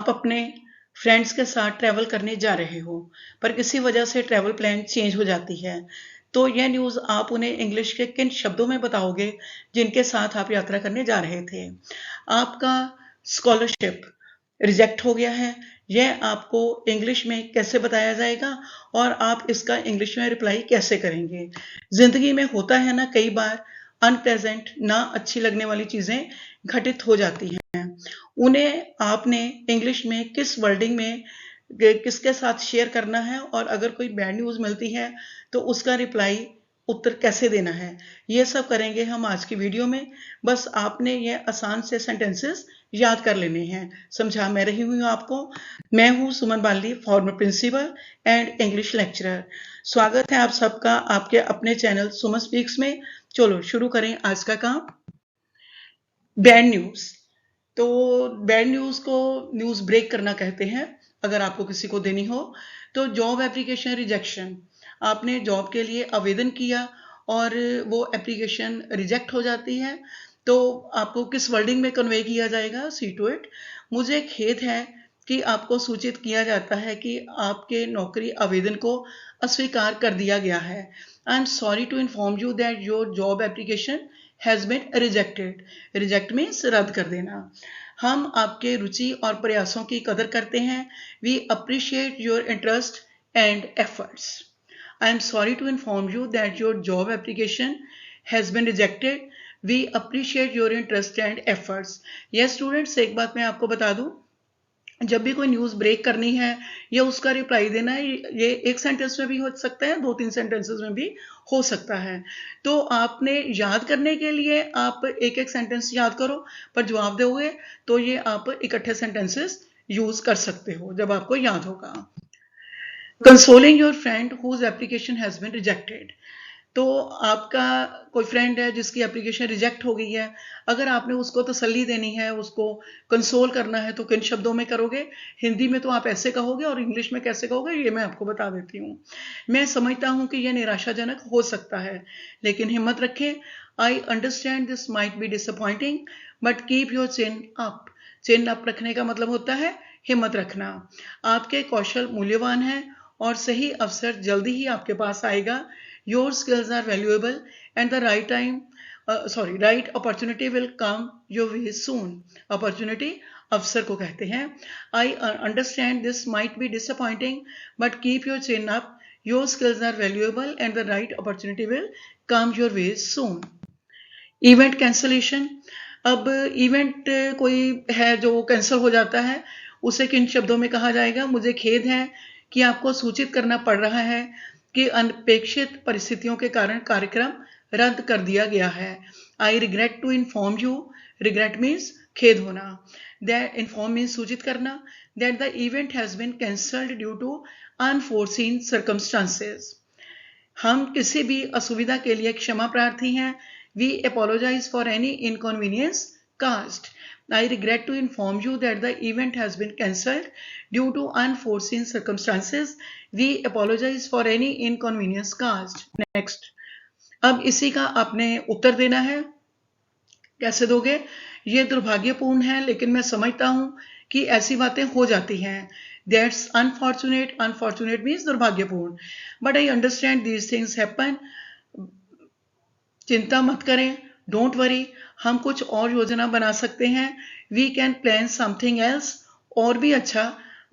आप अपने फ्रेंड्स के साथ ट्रैवल करने जा रहे हो पर किसी वजह से ट्रैवल प्लान चेंज हो जाती है, तो यह न्यूज़ आप उन्हें इंग्लिश के किन शब्दों में बताओगे जिनके साथ आप यात्रा करने जा रहे थे। आपका स्कॉलरशिप रिजेक्ट हो गया है, यह आपको इंग्लिश में कैसे बताया जाएगा और आप इसका इंग्लिश में रिप्लाई कैसे करेंगे। जिंदगी में होता है ना, कई बार अनप्लेजेंट, ना अच्छी लगने वाली चीजें घटित हो जाती हैं, उन्हें आपने इंग्लिश में किस वर्डिंग में किसके साथ शेयर करना है और अगर कोई बैड न्यूज मिलती है तो उसका रिप्लाई उत्तर कैसे देना है, ये सब करेंगे हम आज की वीडियो में। बस आपने ये आसान से सेंटेंसेस याद कर लेने हैं। समझा मैं रही हूँ आपको। मैं हूँ Suman Bali, former principal and English lecturer. स्वागत है आप सबका आपके अपने चैनल सुमन स्पीक्स में। चलो शुरू करें आज का काम। बैड न्यूज, तो बैड न्यूज को न्यूज ब्रेक करना कहते हैं अगर आपको किसी को देनी हो। तो जॉब एप्लीकेशन रिजेक्शन, आपने जॉब के लिए आवेदन किया और वो एप्लीकेशन रिजेक्ट हो जाती है, तो आपको किस वर्डिंग में कन्वे किया जाएगा, सी टू इट। मुझे खेद है कि आपको सूचित किया जाता है कि आपके नौकरी आवेदन को अस्वीकार कर दिया गया है। I am sorry to inform you that your job application has been rejected. Reject means रद्द कर देना। हम आपके रुचि और प्रयासों की कदर करते हैं। We appreciate your interest and efforts. I am sorry to inform you that your job application has been rejected. We appreciate your interest and efforts. Yes students, एक बात मैं आपको बता दूं, जब भी कोई न्यूज ब्रेक करनी है या उसका रिप्लाई देना है, ये एक सेंटेंस में भी हो सकता है, 2-3 सेंटेंसेस में भी हो सकता है। तो आपने याद करने के लिए आप एक एक सेंटेंस याद करो, पर जवाब दोगे तो ये आप इकट्ठे सेंटेंसेस यूज कर सकते हो जब आपको याद होगा। Consoling your friend whose application has been rejected, तो आपका कोई फ्रेंड है जिसकी एप्लीकेशन रिजेक्ट हो गई है, अगर आपने उसको तसल्ली देनी है, उसको कंसोल करना है, तो किन शब्दों में करोगे। हिंदी में तो आप ऐसे कहोगे और इंग्लिश में कैसे कहोगे ये मैं आपको बता देती हूँ। मैं समझता हूँ कि यह निराशाजनक हो सकता है, लेकिन हिम्मत रखें। I understand this might be disappointing but keep your chin up. Chin up रखने का मतलब होता है हिम्मत रखना। आपके कौशल मूल्यवान है और सही अवसर जल्दी ही आपके पास आएगा। Your skills are valuable and the right opportunity will come your way soon. Opportunity अवसर को कहते हैं। I understand this might be disappointing but keep your chin up. Your skills are valuable and the right opportunity will come your way soon. Event cancellation, अब event कोई है जो cancel हो जाता है, उसे किन शब्दों में कहा जाएगा। मुझे खेद है कि आपको सूचित करना पड़ रहा है कि अनपेक्षित परिस्थितियों के कारण कार्यक्रम रद्द कर दिया गया है। I regret to inform you, regret means खेद होना, दैट इन्फॉर्म मीन्स सूचित करना, that the event has been cancelled due to unforeseen circumstances. हम किसी भी असुविधा के लिए क्षमा प्रार्थी हैं। We apologise for any inconvenience caused. I regret to inform you that the event has been cancelled due to unforeseen circumstances. We apologize for any inconvenience caused. Next. अब इसी का आपने उत्तर देना है। कैसे दोगे? ये दुर्भाग्यपूर्ण है, लेकिन मैं समझता हूं कि ऐसी बातें हो जाती हैं। That's unfortunate. Unfortunate means दुर्भाग्यपूर्ण. But I understand these things happen. चिंता मत करें, डोंट वरी, हम कुछ और योजना बना सकते हैं। We can plan something else, और भी अच्छा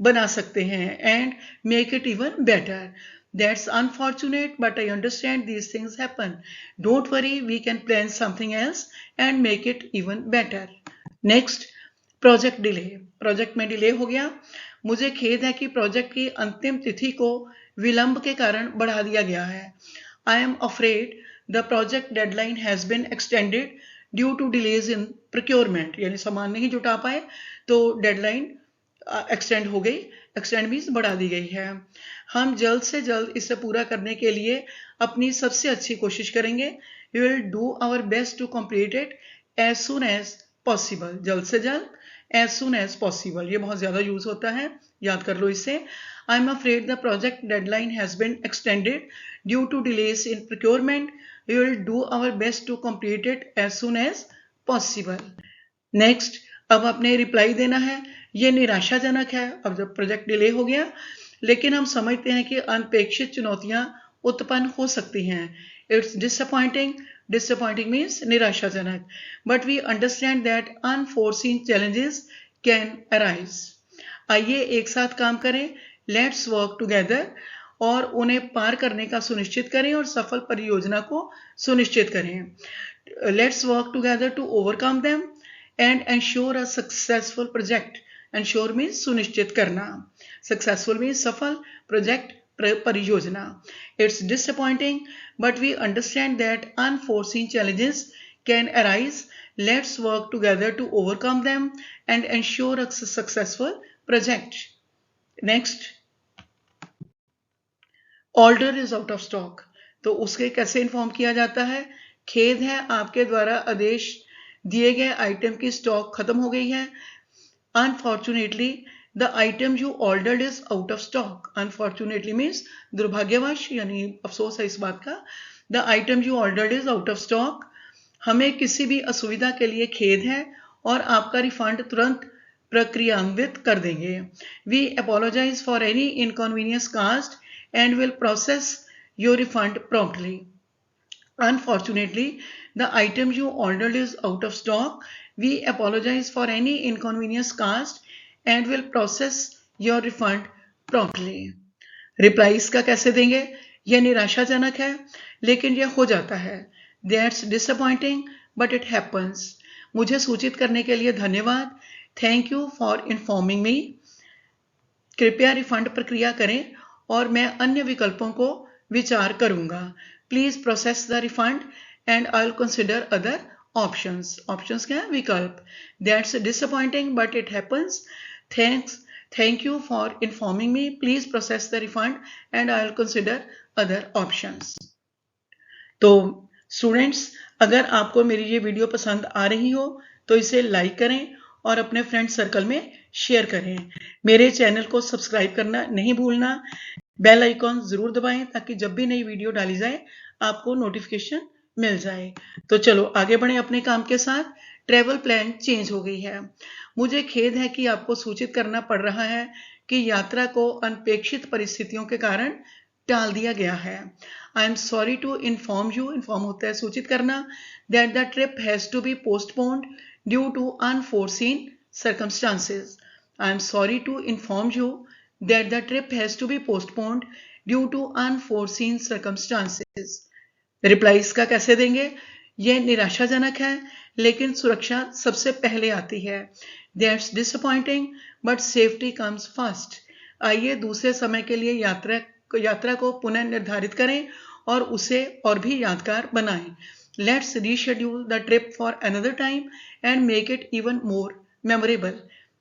बना सकते हैं। And make it even better. That's unfortunate but I understand these things happen. Don't worry, we can plan something else and make it even better. Next, project delay. Project में delay हो गया। मुझे खेद है कि प्रोजेक्ट की अंतिम तिथि को विलंब के कारण बढ़ा दिया गया है। I am afraid the project deadline has been extended due to delays in procurement, यानी सामान नहीं जुटा पाए तो डेडलाइन एक्सटेंड हो गई। एक्सटेंड मीन्स बढ़ा दी गई है। हम जल्द से जल्द इसे पूरा करने के लिए अपनी सबसे अच्छी कोशिश करेंगे। We will do our best to complete it as soon as possible. जल्द से जल्द, as soon as possible, ये बहुत ज्यादा यूज होता है, याद कर लो इसे। I am afraid the project deadline has been extended due to delays in procurement. We will do our best to complete it as soon as possible. Next, अब आपने रिप्लाई देना है। ये निराशाजनक है। अब जब प्रोजेक्ट डिले हो गया, लेकिन हम समझते हैं कि अनपेक्षित चुनौतियां उत्पन्न हो सकती हैं। इट्स डिसअपॉइंटिंग, डिसअपॉइंटिंग मीन्स निराशाजनक, but we understand that unforeseen challenges can arise. आइए एक साथ काम करें, लेट्स वर्क टुगेदर, और उन्हें पार करने का सुनिश्चित करें और सफल परियोजना को सुनिश्चित करें। Let's work together to overcome them and ensure a successful project. Ensure means सुनिश्चित करना, सक्सेसफुल मीन्स सफल, प्रोजेक्ट परियोजना। It's disappointing, but we understand that unforeseen challenges can arise. Let's work together to overcome them and ensure a successful project. Next, order is out of stock. तो उसके कैसे inform किया जाता है? खेद है, आपके द्वारा आदेश दिए गए आइटम की स्टॉक खत्म हो गई है। Unfortunately the item you ordered is out of stock. Unfortunately means दुर्भाग्यवश, यानी अफसोस है इस बात का। The item you ordered is out of stock. हमें किसी भी असुविधा के लिए खेद है और आपका रिफंड तुरंत प्रक्रियान्वित कर देंगे। We apologise for any inconvenience caused and will process your refund promptly. Unfortunately, the item you ordered is out of stock. We apologize for any inconvenience caused and will process your refund promptly. Replies का कैसे देंगे? यह निराशाजनक है, लेकिन यह हो जाता है। That's disappointing, but it happens. मुझे सूचित करने के लिए धन्यवाद। Thank you for informing me. कृपया रिफंड प्रक्रिया करें और मैं अन्य विकल्पों को विचार करूंगा। Please process the refund and I will consider other options. Options क्या है? विकल्प। That's disappointing but it happens. Thank you for informing me. Please process the refund and I will consider other options. तो students, अगर आपको मेरी ये video पसंद आ रही हो तो इसे लाइक करें और अपने फ्रेंड सर्कल में शेयर करें। मेरे चैनल को सब्सक्राइब करना नहीं भूलना। बेल आइकॉन जरूर दबाएं ताकि जब भी नई वीडियो डाली जाए आपको नोटिफिकेशन मिल जाए। तो चलो आगे बढ़े अपने काम के साथ। ट्रैवल प्लान चेंज हो गई है। मुझे खेद है कि आपको सूचित करना पड़ रहा है कि यात्रा को अनपेक्षित परिस्थितियों के कारण टाल दिया गया है। I am sorry to inform you, inform होता है सूचित करना, that the trip has to be postponed due to unforeseen circumstances. I am sorry to inform you that the trip has to be postponed due to unforeseen circumstances. Replies का कैसे देंगे? यह निराशाजनक है, लेकिन सुरक्षा सबसे पहले आती है। That's disappointing, but safety comes first. आइए दूसरे समय के लिए यात्रा को पुनः निर्धारित करें और उसे और भी यादगार बनाएं। Let's reschedule the trip for another time and make it even more memorable.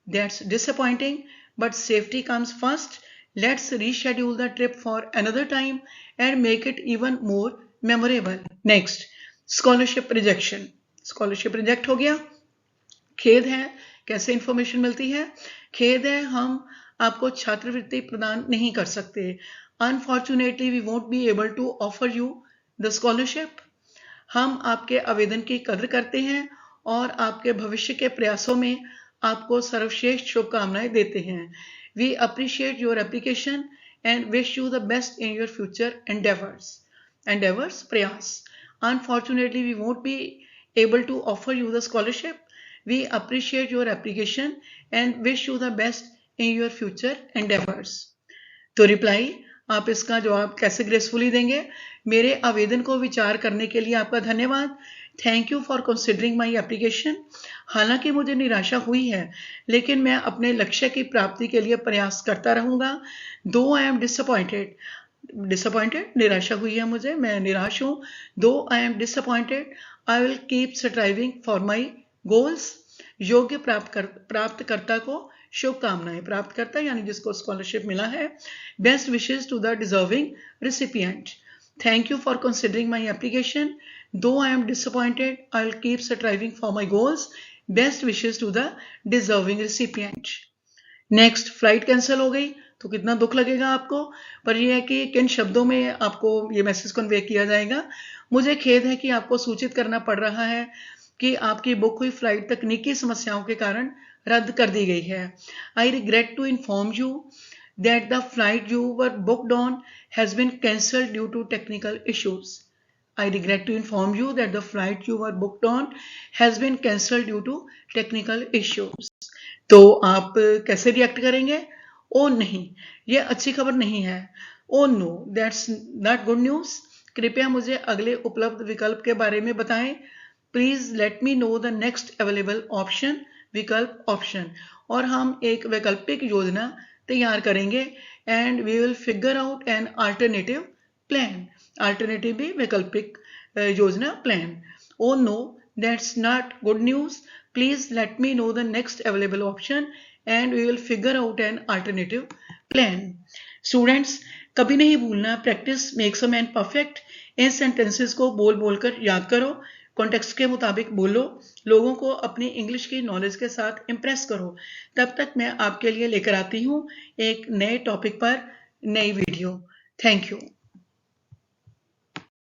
That's disappointing, but safety comes first. Let's reschedule the trip for another time and make it even more memorable. Next, scholarship rejection. Scholarship reject हो गया। खेद है, कैसे information मिलती है? खेद है, हम आपको छात्रवृत्ति प्रदान नहीं कर सकते। Unfortunately, we won't be able to offer you the scholarship. हम आपके आवेदन की कद्र करते हैं और आपके भविष्य के प्रयासों में आपको सर्वश्रेष्ठ शुभकामनाएं देते हैं। We appreciate your application and wish you the best in your future endeavors. Endeavors, प्रयास। Unfortunately, we won't be able to offer you the scholarship. We appreciate your application and wish you the best in your future endeavors. तो reply, आप इसका जवाब कैसे gracefully देंगे? मेरे आवेदन को विचार करने के लिए आपका धन्यवाद। Thank you for considering my application. हालांकि मुझे निराशा हुई है, लेकिन मैं अपने लक्ष्य की प्राप्ति के लिए प्रयास करता रहूंगा। दो आई एम डिसअपॉइंटेड, निराशा हुई है मुझे, मैं निराश हूं। दो I am disappointed, I will keep striving for my goals. योग्य प्राप्तकर्ता को शुभकामनाएं। प्राप्तकर्ता यानी जिसको स्कॉलरशिप मिला है। Best wishes to the deserving recipient. Thank you for considering my application. Though I am disappointed, I will keep striving for my goals. Best wishes to the deserving recipient. Next, flight cancel हो गई तो कितना दुख लगेगा आपको, पर यह है कि किन शब्दों में आपको ये मैसेज कन्वे किया जाएगा। मुझे खेद है कि आपको सूचित करना पड़ रहा है कि आपकी बुक हुई फ्लाइट तकनीकी समस्याओं के कारण रद्द कर दी गई है। I regret to inform you that the flight you were booked on has been cancelled due to technical issues. I regret to inform you that the flight you were booked on has been cancelled due to technical issues. तो आप कैसे react करेंगे? ओ नहीं, ये अच्छी खबर नहीं है। Oh no, that's not good news. कृपया मुझे अगले उपलब्ध विकल्प के बारे में बताएं। Please let me know the next available option, विकल्प ऑप्शन। और हम एक वैकल्पिक योजना तैयार करेंगे and we will figure out an alternative plan. Alternative भी वैकल्पिक योजना plan. Oh no, that's not good news. Please let me know the next available option and we will figure out an alternative plan. Students, कभी नहीं भूलना, practice makes a man perfect. In sentences को बोल बोलकर याद करो, context के मुताबिक बोलो, लोगों को अपनी इंग्लिश की नॉलेज के साथ इम्प्रेस करो। तब तक मैं आपके लिए लेकर आती हूँ एक नए टॉपिक पर नई वीडियो। Thank you.